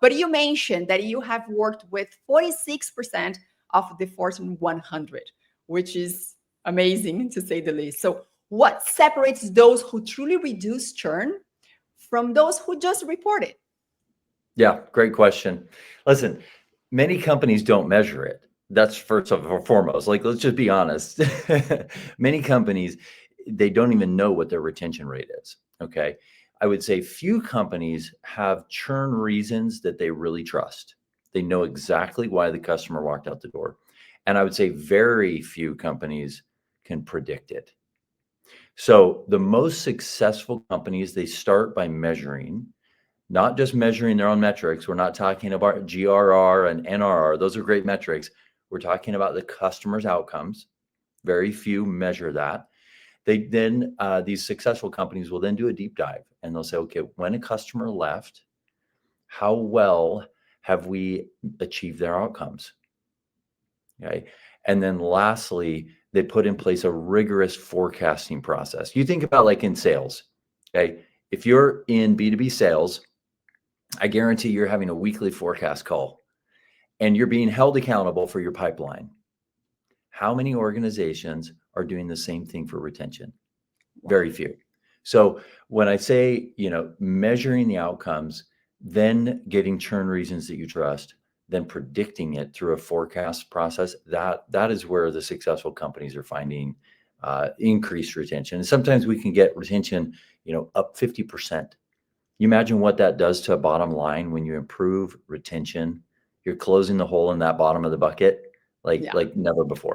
But you mentioned that you have worked with 46% of the Fortune 100, which is amazing to say the least. So, what separates those who truly reduce churn from those who just report it? Yeah, great question. Listen, many companies don't measure it. That's first and foremost. Like, let's just be honest. Many companies, they don't even know what their retention rate is. Okay. I would say few companies have churn reasons that they really trust. They know exactly why the customer walked out the door. And I would say very few companies can predict it. So the most successful companies, they start by measuring, not just measuring their own metrics. We're not talking about GRR and NRR. Those are great metrics. We're talking about the customer's outcomes. Very few measure that. They then, these successful companies will then do a deep dive and they'll say, okay, when a customer left, how well have we achieved their outcomes? Okay. And then lastly, they put in place a rigorous forecasting process. You think about like in sales. Okay. If you're in B2B sales, I guarantee you're having a weekly forecast call and you're being held accountable for your pipeline. How many organizations are doing the same thing for retention? Very few. So when I say, measuring the outcomes, then getting churn reasons that you trust, then predicting it through a forecast process, that is where the successful companies are finding increased retention. And sometimes we can get retention, up 50%. You imagine what that does to a bottom line when you improve retention. You're closing the hole in that bottom of the bucket like Yeah. like never before.